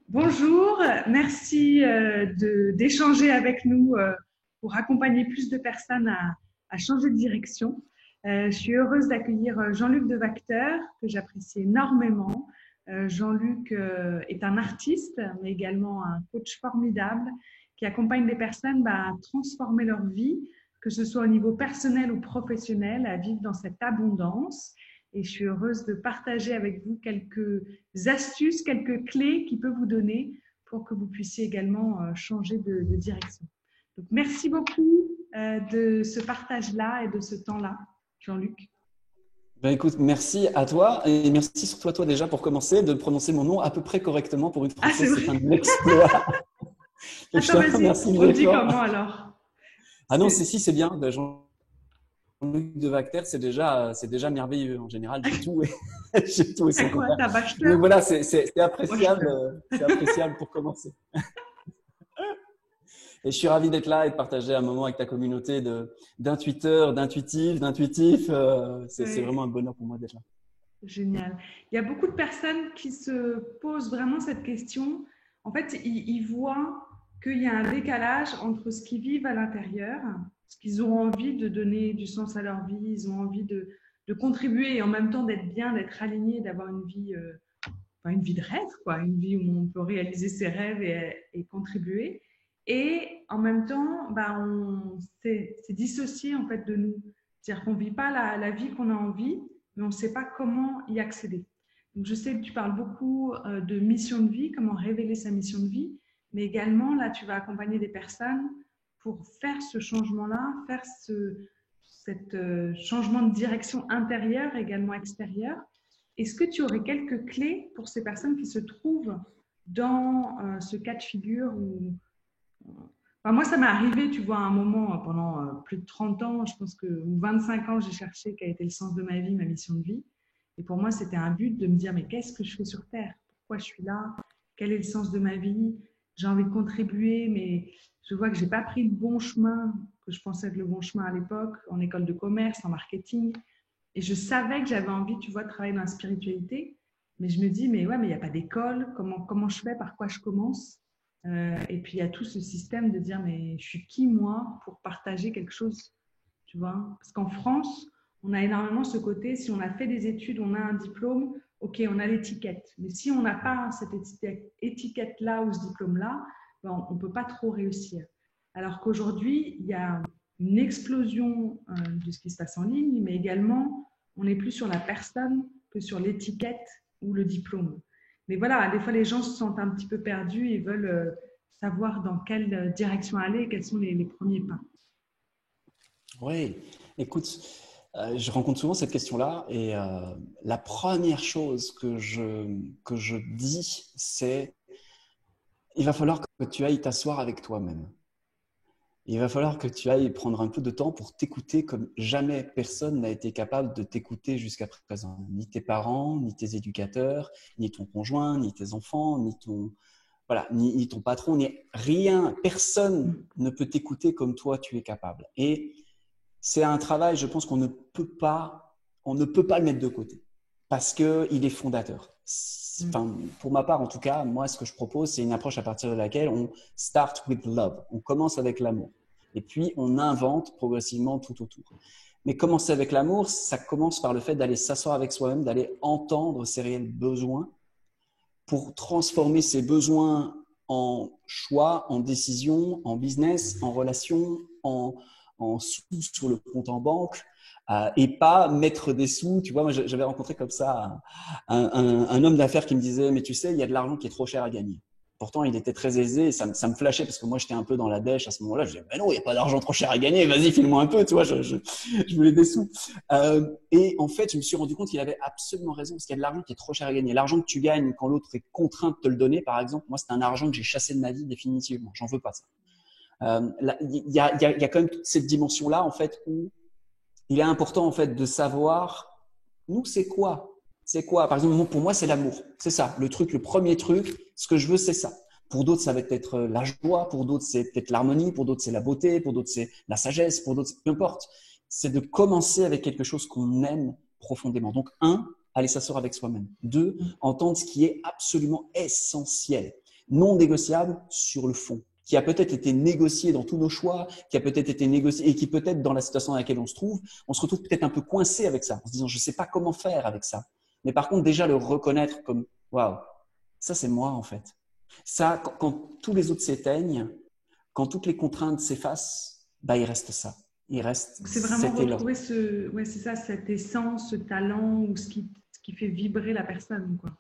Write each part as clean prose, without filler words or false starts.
Bonjour, merci d'échanger avec nous pour accompagner plus de personnes à changer de direction. Je suis heureuse d'accueillir Jean-Luc Devacteur, que j'apprécie énormément. Jean-Luc est un artiste, mais également un coach formidable qui accompagne les personnes à transformer leur vie, que ce soit au niveau personnel ou professionnel, à vivre dans cette abondance. Et je suis heureuse de partager avec vous quelques astuces, quelques clés qui peuvent vous donner pour que vous puissiez également changer de direction. Donc, merci beaucoup de ce partage-là et de ce temps-là, Jean-Luc. Ben écoute, merci à toi et merci surtout à toi déjà pour commencer de prononcer mon nom à peu près correctement pour une Ah, c'est Française, vrai. c'est un exploit. Donc, je te Attends, vas-y, remercie on mille dit fois. comment alors? Ah non, C'est c'est bien. Ben, Jean-Luc Devacter, c'est déjà merveilleux en général. J'ai tout et son quoi? contraire. T'as Mais Bachelor? voilà, c'est appréciable, Bachelor. c'est appréciable pour commencer. Et je suis ravi d'être là et de partager un moment avec ta communauté d'intuiteurs, d'intuitifs. C'est Oui, vraiment un bonheur pour moi d'être là. génial. Il y a beaucoup de personnes qui se posent vraiment cette question. En fait, ils voient qu'il y a un décalage entre ce qu'ils vivent à l'intérieur, ce qu'ils ont envie de donner du sens à leur vie, ils ont envie de contribuer et en même temps d'être bien, d'être aligné, d'avoir une vie, enfin une vie de rêve, quoi, une vie où on peut réaliser ses rêves et contribuer. Et en même temps, on c'est dissocié en fait de nous. C'est-à-dire qu'on ne vit pas la vie qu'on a envie, mais on ne sait pas comment y accéder. Donc, je sais que tu parles beaucoup de mission de vie, comment révéler sa mission de vie, mais également, là, tu vas accompagner des personnes pour faire ce changement-là, faire cet changement de direction intérieure, également extérieure. Est-ce que tu aurais quelques clés pour ces personnes qui se trouvent dans ce cas de figure où enfin, moi, ça m'est arrivé, tu vois, à un moment, pendant plus de 30 ans, je pense que, ou 25 ans, j'ai cherché quel était le sens de ma vie, ma mission de vie. Et pour moi, c'était un but de me dire, mais qu'est-ce que je fais sur Terre? Pourquoi je suis là? Quel est le sens de ma vie? J'ai envie de contribuer, mais je vois que j'ai pas pris le bon chemin, que je pensais être le bon chemin à l'époque, en école de commerce, en marketing. Et je savais que j'avais envie, tu vois, de travailler dans la spiritualité. Mais je me dis, mais ouais, mais il n'y a pas d'école. Comment je fais? Par quoi je commence? Et puis, il y a tout ce système de dire, mais je suis qui, moi, pour partager quelque chose, tu vois? Parce qu'en France, on a énormément ce côté, si on a fait des études, on a un diplôme, ok, on a l'étiquette. Mais si on n'a pas cette étiquette-là ou ce diplôme-là, on ne peut pas trop réussir. Alors qu'aujourd'hui, il y a une explosion de ce qui se passe en ligne, mais également, on n'est plus sur la personne que sur l'étiquette ou le diplôme. Mais voilà, des fois, les gens se sentent un petit peu perdus et veulent savoir dans quelle direction aller et quels sont les premiers pas. Oui, écoute, je rencontre souvent cette question-là et la première chose que je dis, c'est il va falloir que tu ailles t'asseoir avec toi-même. Il va falloir que tu ailles prendre un peu de temps pour t'écouter comme jamais personne n'a été capable de t'écouter jusqu'à présent. Ni tes parents, ni tes éducateurs, ni ton conjoint, ni tes enfants, ni ton patron, ni rien. Personne ne peut t'écouter comme toi tu es capable. Et c'est un travail, je pense qu'on ne peut pas le mettre de côté parce qu'il est fondateur. Enfin, pour ma part, en tout cas, moi, ce que je propose, c'est une approche à partir de laquelle on start with love. On commence avec l'amour. Et puis, on invente progressivement tout autour. Mais commencer avec l'amour, ça commence par le fait d'aller s'asseoir avec soi-même, d'aller entendre ses réels besoins pour transformer ces besoins en choix, en décision, en business, en relation, en sous sur le compte en banque et pas mettre des sous. Tu vois, moi, j'avais rencontré comme ça un homme d'affaires qui me disait, mais tu sais, il y a de l'argent qui est trop cher à gagner. Pourtant, il était très aisé et ça me flashait parce que moi, j'étais un peu dans la dèche à ce moment-là. Je disais, mais non, il n'y a pas d'argent trop cher à gagner. Vas-y, file-moi un peu. Tu vois, je voulais des sous. Et en fait, je me suis rendu compte qu'il avait absolument raison parce qu'il y a de l'argent qui est trop cher à gagner. L'argent que tu gagnes quand l'autre est contraint de te le donner, par exemple, moi, c'est un argent que j'ai chassé de ma vie définitivement. J'en veux pas ça. Il y a quand même toute cette dimension-là, en fait, où il est important, en fait, de savoir, nous, c'est quoi? C'est quoi? Par exemple, pour moi, c'est l'amour. C'est ça. Le premier truc, ce que je veux, c'est ça. Pour d'autres, ça va être la joie. Pour d'autres, c'est peut-être l'harmonie. Pour d'autres, c'est la beauté. Pour d'autres, c'est la sagesse. Pour d'autres, peu importe. C'est de commencer avec quelque chose qu'on aime profondément. Donc, un, aller s'asseoir avec soi-même. Deux, entendre ce qui est absolument essentiel. non négociable sur le fond, qui a peut-être été négocié dans tous nos choix, qui a peut-être été négocié et qui peut-être dans la situation dans laquelle on se retrouve peut-être un peu coincé avec ça, en se disant je ne sais pas comment faire avec ça. Mais par contre, déjà le reconnaître comme waouh, ça c'est moi en fait. Ça, quand tous les autres s'éteignent, quand toutes les contraintes s'effacent, bah, il reste ça. Il reste c'est vraiment retrouver c'est ça, cette essence, ce talent ou ce qui fait vibrer la personne, quoi.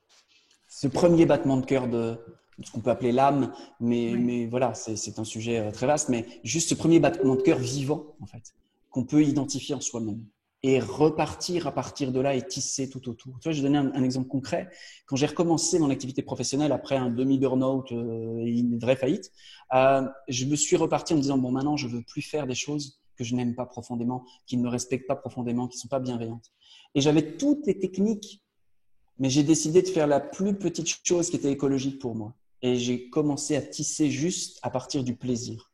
Ce premier battement de cœur de ce qu'on peut appeler l'âme, Oui. mais voilà, c'est un sujet très vaste, mais juste ce premier battement de cœur vivant, en fait, qu'on peut identifier en soi-même et repartir à partir de là et tisser tout autour. Tu vois, je vais donner un exemple concret. Quand j'ai recommencé mon activité professionnelle après un demi-burnout et une vraie faillite, je me suis reparti en me disant, bon, maintenant, je veux plus faire des choses que je n'aime pas profondément, qui ne me respectent pas profondément, qui ne sont pas bienveillantes. Et j'avais toutes les techniques, mais j'ai décidé de faire la plus petite chose qui était écologique pour moi. Et j'ai commencé à tisser juste à partir du plaisir.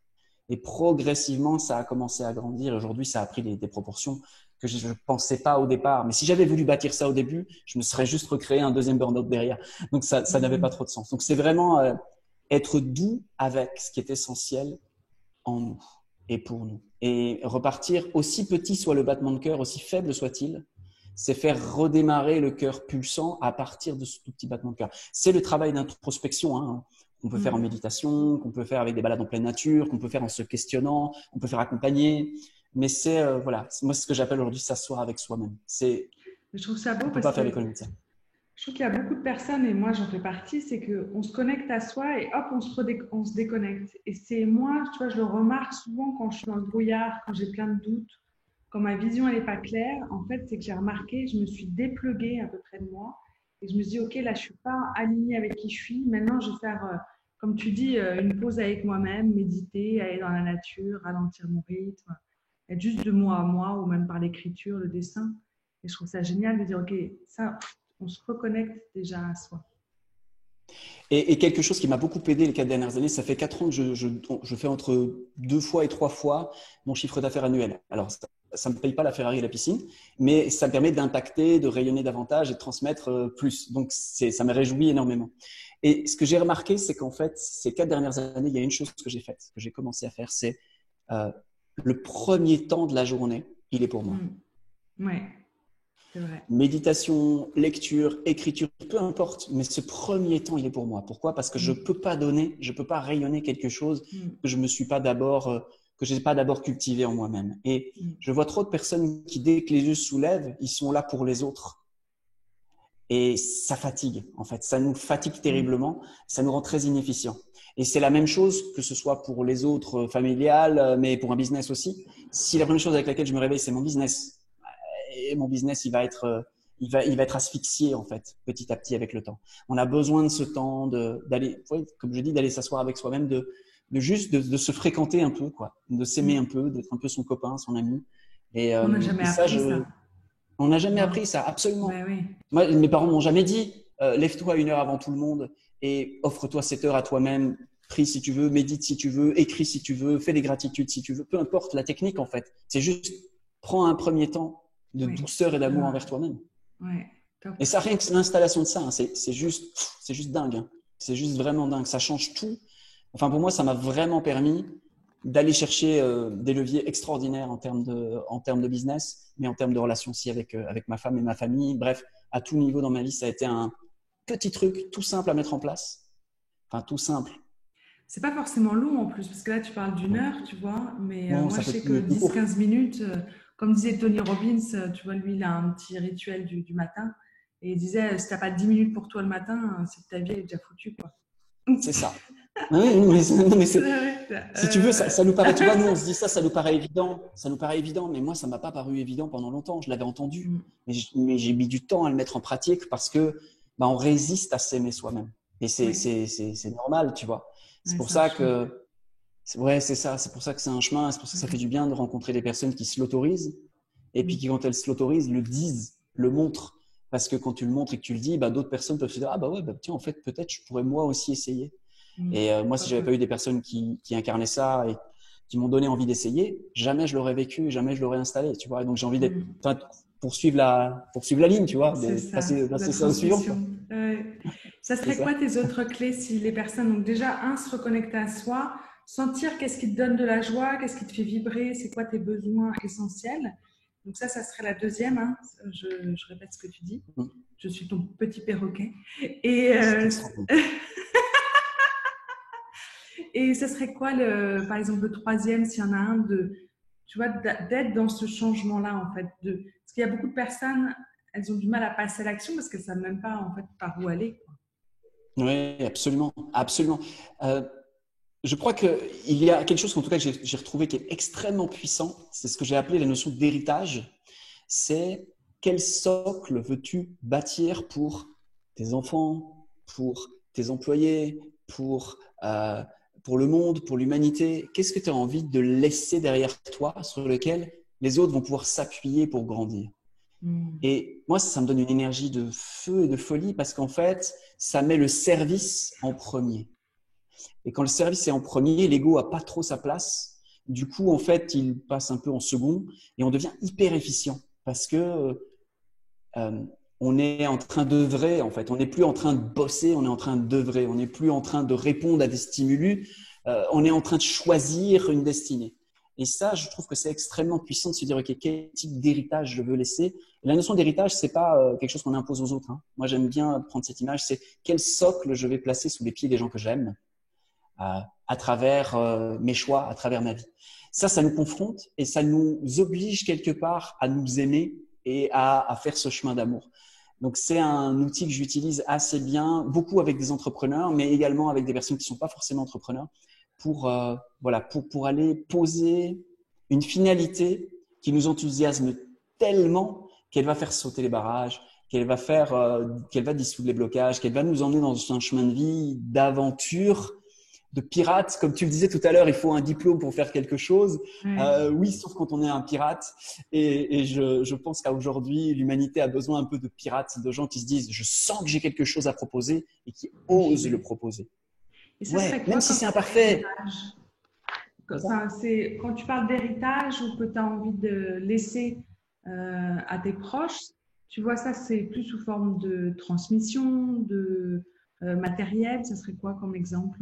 Et progressivement, ça a commencé à grandir. Aujourd'hui, ça a pris des proportions que je ne pensais pas au départ. Mais si j'avais voulu bâtir ça au début, je me serais juste recréé un deuxième burn-out derrière. Donc, ça n'avait pas trop de sens. Donc, c'est vraiment être doux avec ce qui est essentiel en nous et pour nous. Et repartir, aussi petit soit le battement de cœur, aussi faible soit-il, c'est faire redémarrer le cœur pulsant à partir de ce tout petit battement de cœur. C'est le travail d'introspection, hein, qu'on peut faire en méditation, qu'on peut faire avec des balades en pleine nature, qu'on peut faire en se questionnant, qu'on peut faire accompagner. Mais c'est voilà, moi c'est ce que j'appelle aujourd'hui s'asseoir avec soi-même. Je trouve ça beau on peut parce pas faire que l'économie de ça. je trouve qu'il y a beaucoup de personnes, et moi j'en fais partie, c'est qu'on se connecte à soi et hop, on se déconnecte. Et c'est moi, tu vois, je le remarque souvent quand je suis dans le brouillard, quand j'ai plein de doutes, quand ma vision elle n'est pas claire. En fait, c'est que j'ai remarqué, je me suis dépluguée à peu près de moi et je me dis, ok, là je suis pas alignée avec qui je suis. Maintenant, je vais faire, comme tu dis, une pause avec moi-même, méditer, aller dans la nature, ralentir mon rythme, être juste de moi à moi, ou même par l'écriture, le dessin. Et je trouve ça génial de dire, ok, ça, on se reconnecte déjà à soi. Et quelque chose qui m'a beaucoup aidé les 4 dernières années, ça fait 4 ans que je fais entre 2 fois et 3 fois mon chiffre d'affaires annuel. Alors, ça ne me paye pas la Ferrari et la piscine, mais ça me permet d'impacter, de rayonner davantage et de transmettre plus. Donc, ça me réjouit énormément. Et ce que j'ai remarqué, c'est qu'en fait, ces 4 dernières années, il y a une chose que j'ai faite, que j'ai commencé à faire, c'est le premier temps de la journée, il est pour moi. Ouais. C'est vrai. Méditation, lecture, écriture, peu importe, mais ce premier temps, il est pour moi. Pourquoi? Parce que je peux pas donner, je peux pas rayonner quelque chose que je me suis pas d'abord, que j'ai pas d'abord cultivé en moi-même. Et je vois trop de personnes qui, dès que les yeux se soulèvent, ils sont là pour les autres. Et ça fatigue, en fait. Ça nous fatigue terriblement. Ça nous rend très inefficients. Et c'est la même chose, que ce soit pour les autres familiales, mais pour un business aussi. Si la première chose avec laquelle je me réveille, c'est mon business, et mon business, il va être asphyxié en fait, petit à petit avec le temps. On a besoin de ce temps d'aller, comme je dis, d'aller s'asseoir avec soi-même, de se fréquenter un peu, quoi, de s'aimer un peu, d'être un peu son copain, son ami. Et, on n'a jamais appris ça. On n'a jamais appris ça, absolument. Ben oui. Moi, mes parents m'ont jamais dit lève-toi 1 heure avant tout le monde et offre-toi 7 heures à toi-même. Prie si tu veux, médite si tu veux, écris si tu veux, fais des gratitudes si tu veux. Peu importe la technique en fait. C'est juste prends un premier temps de douceur et d'amour envers toi-même. Ouais, top. Et ça, rien que l'installation de ça, hein, c'est juste dingue. Hein. C'est juste vraiment dingue. Ça change tout. Enfin, pour moi, ça m'a vraiment permis d'aller chercher des leviers extraordinaires en termes de business, mais en termes de relations aussi avec ma femme et ma famille. Bref, à tout niveau dans ma vie, ça a été un petit truc tout simple à mettre en place. Enfin, tout simple. C'est pas forcément long en plus, parce que là, tu parles d'1 heure, tu vois, mais Non, moi, je sais que 10-15 minutes, comme disait Tony Robbins, tu vois, lui, il a un petit rituel du matin, et il disait, si t'as pas 10 minutes pour toi le matin, c'est que ta vie est déjà foutue, quoi. C'est ça. Oui, mais si tu veux, ça nous paraît, tu vois, nous on se dit ça nous paraît évident, mais moi ça m'a pas paru évident pendant longtemps. Je l'avais entendu, mais j'ai mis du temps à le mettre en pratique parce que on résiste à s'aimer soi-même. Et c'est normal, tu vois. C'est pour ça que, c'est ça. C'est pour ça que c'est un chemin. C'est pour ça que ça fait du bien de rencontrer des personnes qui se l'autorisent et puis qui, quand elles se l'autorisent, le disent, le montrent. Parce que quand tu le montres et que tu le dis, d'autres personnes peuvent se dire tiens, en fait, peut-être je pourrais moi aussi essayer. Et moi, si j'avais pas eu des personnes qui incarnaient ça et qui m'ont donné envie d'essayer, jamais je l'aurais vécu, jamais je l'aurais installé, tu vois. Et donc j'ai envie d'être. poursuivre la ligne, tu vois, C'est de ça, la passer ça au suivant, quoi. transmission. Ça C'est serait ça. quoi tes autres clés si les personnes, donc déjà, se reconnecter à soi, sentir qu'est-ce qui te donne de la joie, qu'est-ce qui te fait vibrer, c'est quoi tes besoins essentiels. Donc ça serait la deuxième, hein. Je répète ce que tu dis. Mm. Je suis ton petit perroquet. Et, C'est extraordinaire. et ce serait quoi, par exemple, le troisième, s'il y en a un, tu vois, d'être dans ce changement-là, en fait. Parce qu'il y a beaucoup de personnes, elles ont du mal à passer à l'action parce qu'elles ne savent même pas, en fait, par où aller, quoi. Oui, absolument, absolument. Euh, je crois qu'il y a quelque chose, en tout cas, que j'ai retrouvé qui est extrêmement puissant. C'est ce que j'ai appelé la notion d'héritage. C'est quel socle veux-tu bâtir pour tes enfants, pour tes employés, euh, pour le monde, pour l'humanité? Qu'est-ce que tu as envie de laisser derrière toi sur lequel les autres vont pouvoir s'appuyer pour grandir? Mm. Et moi, ça me donne une énergie de feu et de folie parce qu'en fait, ça met le service en premier. Et quand le service est en premier, l'ego a pas trop sa place. Du coup, en fait, il passe un peu en second et on devient hyper efficient parce que on est en train d'œuvrer. En fait, on n'est plus en train de bosser, on est en train d'œuvrer. On n'est plus en train de répondre à des stimulus. On est en train de choisir une destinée. Et ça, je trouve que c'est extrêmement puissant de se dire, OK, quel type d'héritage je veux laisser. Et la notion d'héritage, c'est pas quelque chose qu'on impose aux autres, hein. Moi, j'aime bien prendre cette image, c'est quel socle je vais placer sous les pieds des gens que j'aime à travers mes choix, à travers ma vie. Ça nous confronte et ça nous oblige quelque part à nous aimer et à faire ce chemin d'amour. Donc, c'est un outil que j'utilise assez bien, beaucoup avec des entrepreneurs, mais également avec des personnes qui ne sont pas forcément entrepreneurs, pour aller poser une finalité qui nous enthousiasme tellement qu'elle va faire sauter les barrages, qu'elle va dissoudre les blocages, qu'elle va nous emmener dans un chemin de vie, d'aventure, de pirate. Comme tu le disais tout à l'heure, il faut un diplôme pour faire quelque chose. Ouais. Oui, sauf quand on est un pirate. Et je pense qu'aujourd'hui, l'humanité a besoin un peu de pirates, de gens qui se disent, je sens que j'ai quelque chose à proposer et qui J'y osent le vais. proposer. Et ça Ouais, serait même quoi si comme c'est imparfait. héritage? Comme ça. Enfin, c'est quand tu parles d'héritage ou que tu as envie de laisser à tes proches, tu vois ça, c'est plus sous forme de transmission, de matériel. Ça serait quoi comme exemple?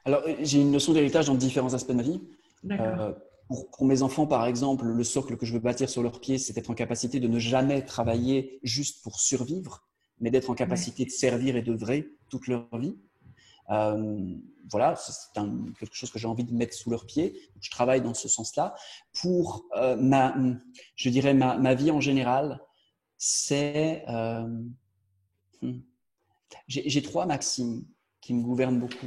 Alors, j'ai une notion d'héritage dans différents aspects de ma vie. D'accord. Euh, pour mes enfants, par exemple, le socle que je veux bâtir sur leurs pieds, c'est d'être en capacité de ne jamais travailler juste pour survivre, mais d'être en Ouais. capacité de servir et d'œuvrer toute leur vie. Euh, voilà, c'est quelque chose que j'ai envie de mettre sous leurs pieds. Donc, je travaille dans ce sens-là. Pour je dirais ma vie en général, c'est j'ai trois maximes qui me gouvernent beaucoup.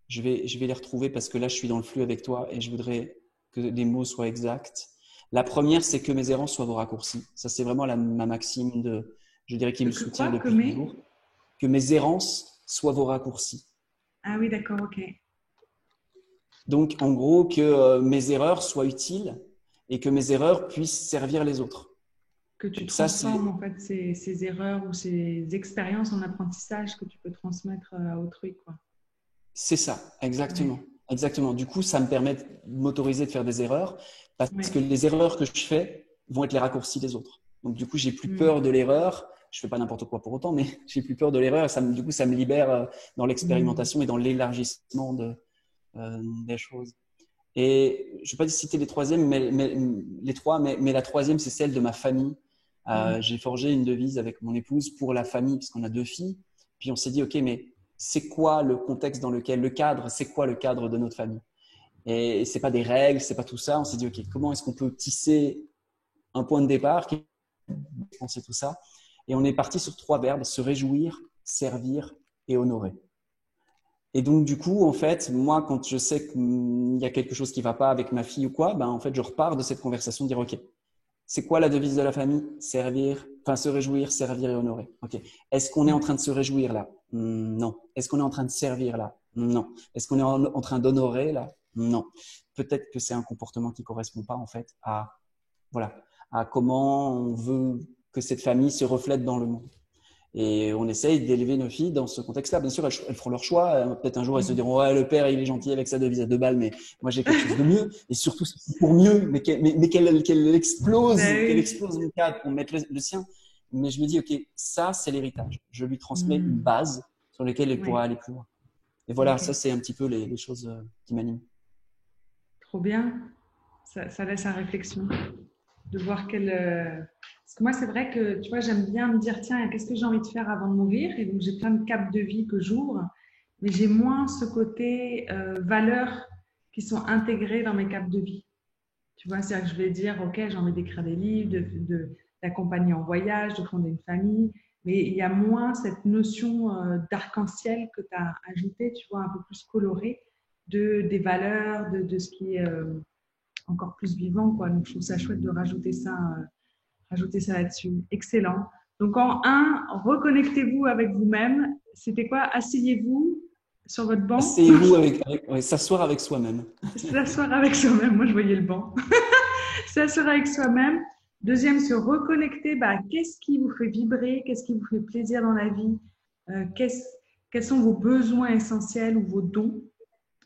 Je vais les retrouver parce que là, je suis dans le flux avec toi et je voudrais que les mots soient exacts. La première, c'est que mes errances soient vos raccourcis. Ça, c'est vraiment ma maxime je dirais, qui me Que soutient quoi? Que depuis mais? toujours. Que mes errances soient vos raccourcis. Ah oui, d'accord, ok. Donc, en gros, que mes erreurs soient utiles et que mes erreurs puissent servir les autres. Que tu Donc, ça, transformes en fait ces erreurs ou ces expériences en apprentissage que tu peux transmettre à autrui, quoi. c'est ça, exactement. Ouais, Exactement. Du coup, ça me permet de m'autoriser de faire des erreurs parce que ouais. les erreurs que je fais vont être les raccourcis des autres. Donc, du coup, j'ai plus Mm. peur de l'erreur. Je fais pas n'importe quoi pour autant, mais j'ai plus peur de l'erreur. Du coup, ça me libère dans Mm. l'expérimentation et dans l'élargissement des choses. Et je ne vais pas citer les troisièmes, les trois, mais la troisième, c'est celle de ma famille. Mm. J'ai forgé une devise avec mon épouse pour la famille, parce qu'on a deux filles. Puis on s'est dit, OK, mais c'est quoi le contexte dans lequel, le cadre, c'est quoi le cadre de notre famille? Et c'est pas des règles, c'est pas tout ça. On s'est dit, OK, comment est-ce qu'on peut tisser un point de départ qui penser tout ça? Et on est parti sur trois verbes, se réjouir, servir et honorer. Et donc, du coup, en fait, moi, quand je sais qu'il y a quelque chose qui ne va pas avec ma fille ou quoi, ben, en fait, je repars de cette conversation de dire, OK, c'est quoi la devise de la famille? Servir, enfin, se réjouir, servir et honorer. OK. Est-ce qu'on est en train de se réjouir là? Non. Est-ce qu'on est en train de servir là? Non. Est-ce qu'on est en train d'honorer là? Non. Peut-être que c'est un comportement qui ne correspond pas, en fait, voilà, à comment on veut que cette famille se reflète dans le monde. Et on essaye d'élever nos filles dans ce contexte-là. Bien sûr, elles feront leur choix. Peut-être un jour, elles se diront, ouais, le père, il est gentil avec sa devise à 2 balles, mais moi, j'ai quelque chose de mieux. Et surtout, c'est pour mieux, mais qu'elle explose mon cadre pour mettre le sien. Mais je me dis, OK, ça, c'est l'héritage. Je lui transmets une base sur laquelle elle pourra aller plus loin. Et voilà, ça, c'est un petit peu les choses qui m'animent. Trop bien. Ça laisse à réflexion de voir parce que moi, c'est vrai que, tu vois, j'aime bien me dire, tiens, qu'est-ce que j'ai envie de faire avant de mourir? Et donc, j'ai plein de caps de vie que j'ouvre, mais j'ai moins ce côté valeurs qui sont intégrées dans mes caps de vie. Tu vois, c'est-à-dire que je vais dire, OK, j'ai envie d'écrire des livres, d'accompagner en voyage, de fonder une famille, mais il y a moins cette notion d'arc-en-ciel que tu as ajouté, tu vois, un peu plus colorée des valeurs, de ce qui est encore plus vivant, quoi. Donc, je trouve ça chouette de rajouter ça là-dessus. Excellent. Donc, en 1, reconnectez-vous avec vous-même. C'était quoi? Asseyez-vous sur votre banc. Asseyez-vous s'asseoir avec soi-même. S'asseoir avec soi-même. Moi, je voyais le banc. S'asseoir avec soi-même. Deuxième, se reconnecter. Qu'est-ce qui vous fait vibrer? Qu'est-ce qui vous fait plaisir dans la vie? Quels sont vos besoins essentiels ou vos dons?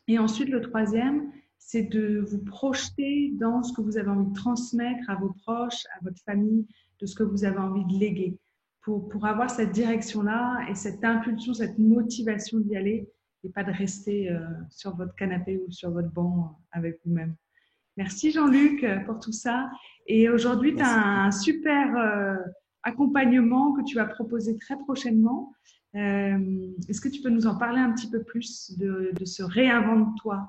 Et ensuite, le troisième, c'est de vous projeter dans ce que vous avez envie de transmettre à vos proches, à votre famille, de ce que vous avez envie de léguer, pour avoir cette direction-là et cette impulsion, cette motivation d'y aller et pas de rester sur votre canapé ou sur votre banc avec vous-même. Merci Jean-Luc pour tout ça. Et aujourd'hui, tu as un super accompagnement que tu vas proposer très prochainement. Est-ce que tu peux nous en parler un petit peu plus de ce réinvente-toi?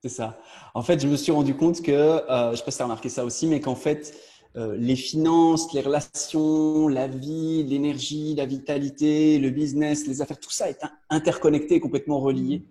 C'est ça. En fait, je me suis rendu compte que, je ne sais pas si tu as remarqué ça aussi, mais qu'en fait, les finances, les relations, la vie, l'énergie, la vitalité, le business, les affaires, tout ça est interconnecté, complètement relié.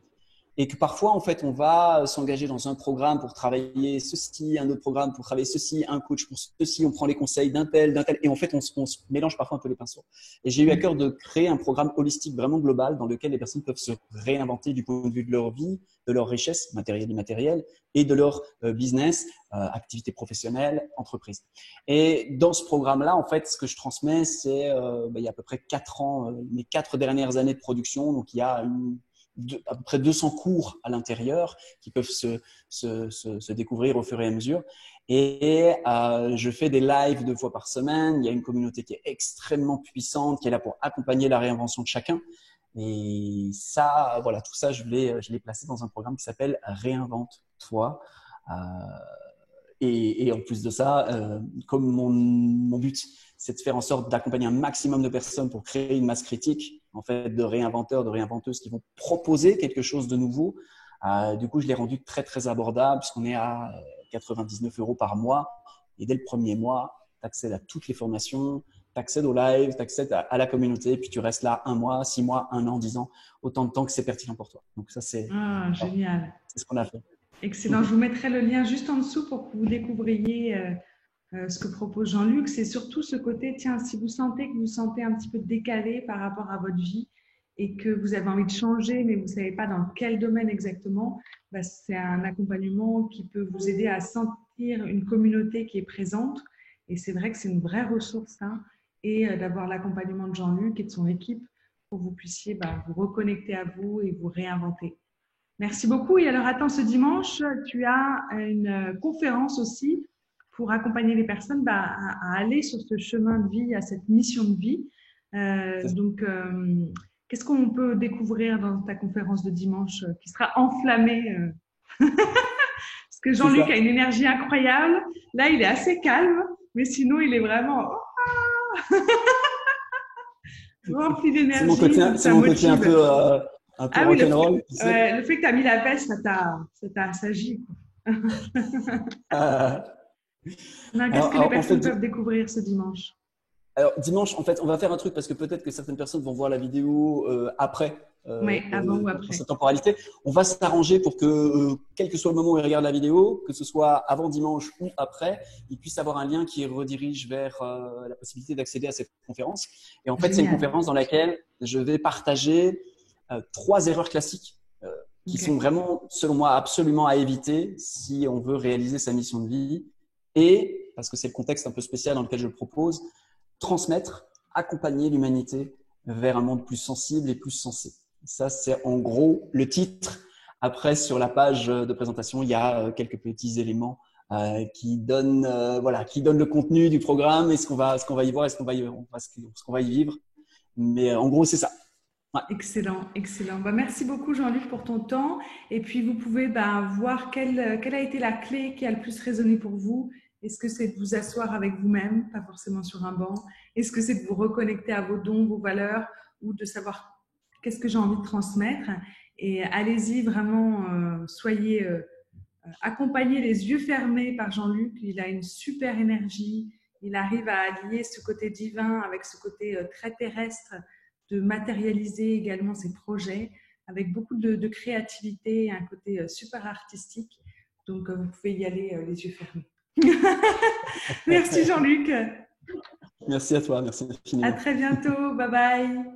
Et que parfois, en fait, on va s'engager dans un programme pour travailler ceci, un autre programme pour travailler ceci, un coach pour ceci, on prend les conseils d'un tel, et en fait, on se mélange parfois un peu les pinceaux. Et j'ai eu à cœur de créer un programme holistique vraiment global dans lequel les personnes peuvent se réinventer du point de vue de leur vie, de leur richesse matérielle et immatérielle, et de leur business, activité professionnelle, entreprise. Et dans ce programme-là, en fait, ce que je transmets, c'est il y a à peu près 4 ans, mes 4 dernières années de production, donc il y a à peu près 200 cours à l'intérieur qui peuvent se découvrir au fur et à mesure. Et je fais des lives 2 fois par semaine. Il y a une communauté qui est extrêmement puissante, qui est là pour accompagner la réinvention de chacun. Et ça, voilà, tout ça, je l'ai placé dans un programme qui s'appelle Réinvente-toi. Et en plus de ça, comme mon but, c'est de faire en sorte d'accompagner un maximum de personnes pour créer une masse critique, en fait, de réinventeurs, de réinventeuses qui vont proposer quelque chose de nouveau. Du coup, je l'ai rendu très, très abordable puisqu'on est à 99 € par mois. Et dès le premier mois, tu accèdes à toutes les formations, tu accèdes au live, tu accèdes à la communauté, puis tu restes là 1 mois, 6 mois, 1 an, 10 ans, autant de temps que c'est pertinent pour toi. Donc ça, c'est génial. C'est ce qu'on a fait. Excellent. Je vous mettrai le lien juste en dessous pour que vous découvriez ce que propose Jean-Luc. C'est surtout ce côté, tiens, si vous sentez que vous vous sentez un petit peu décalé par rapport à votre vie et que vous avez envie de changer, mais vous ne savez pas dans quel domaine exactement, c'est un accompagnement qui peut vous aider à sentir une communauté qui est présente. Et c'est vrai que c'est une vraie ressource, hein, et d'avoir l'accompagnement de Jean-Luc et de son équipe pour que vous puissiez vous reconnecter à vous et vous réinventer. Merci beaucoup. Et alors, attends, ce dimanche, tu as une conférence aussi pour accompagner les personnes à aller sur ce chemin de vie, à cette mission de vie. Donc, qu'est-ce qu'on peut découvrir dans ta conférence de dimanche qui sera enflammée Parce que Jean-Luc a une énergie incroyable. Là, il est assez calme, mais sinon, il est vraiment rempli d'énergie. C'est mon côté un peu… rock'n'roll. Le fait que tu as mis la veste, ça t'a assagi. Qu'est-ce que les personnes peuvent découvrir ce dimanche? Alors, dimanche, en fait, on va faire un truc parce que peut-être que certaines personnes vont voir la vidéo après. Avant ou après. Dans cette temporalité. On va s'arranger pour que, quel que soit le moment où ils regardent la vidéo, que ce soit avant dimanche ou après, ils puissent avoir un lien qui redirige vers la possibilité d'accéder à cette conférence. Et en fait, c'est une conférence dans laquelle je vais partager 3 erreurs classiques qui sont vraiment, selon moi, absolument à éviter si on veut réaliser sa mission de vie. Et, parce que c'est le contexte un peu spécial dans lequel je le propose, transmettre accompagner l'humanité vers un monde plus sensible et plus sensé. Ça, c'est en gros le titre. Après, sur la page de présentation, il y a quelques petits éléments qui donnent le contenu du programme et ce qu'on va y voir et ce qu'on va y vivre. Mais en gros, c'est ça. Ouais. Excellent, excellent. Merci beaucoup Jean-Luc pour ton temps. Et puis vous pouvez voir quelle a été la clé qui a le plus résonné pour vous. Est-ce que c'est de vous asseoir avec vous-même, pas forcément sur un banc? Est-ce que c'est de vous reconnecter à vos dons, vos valeurs, ou de savoir qu'est-ce que j'ai envie de transmettre? Et allez-y vraiment, soyez accompagnés les yeux fermés par Jean-Luc. Il a une super énergie. Il arrive à allier ce côté divin avec ce côté très terrestre, de matérialiser également ses projets avec beaucoup de créativité et un côté super artistique. Donc, vous pouvez y aller les yeux fermés. Merci Jean-Luc. Merci à toi, merci infiniment. À très bientôt, bye bye.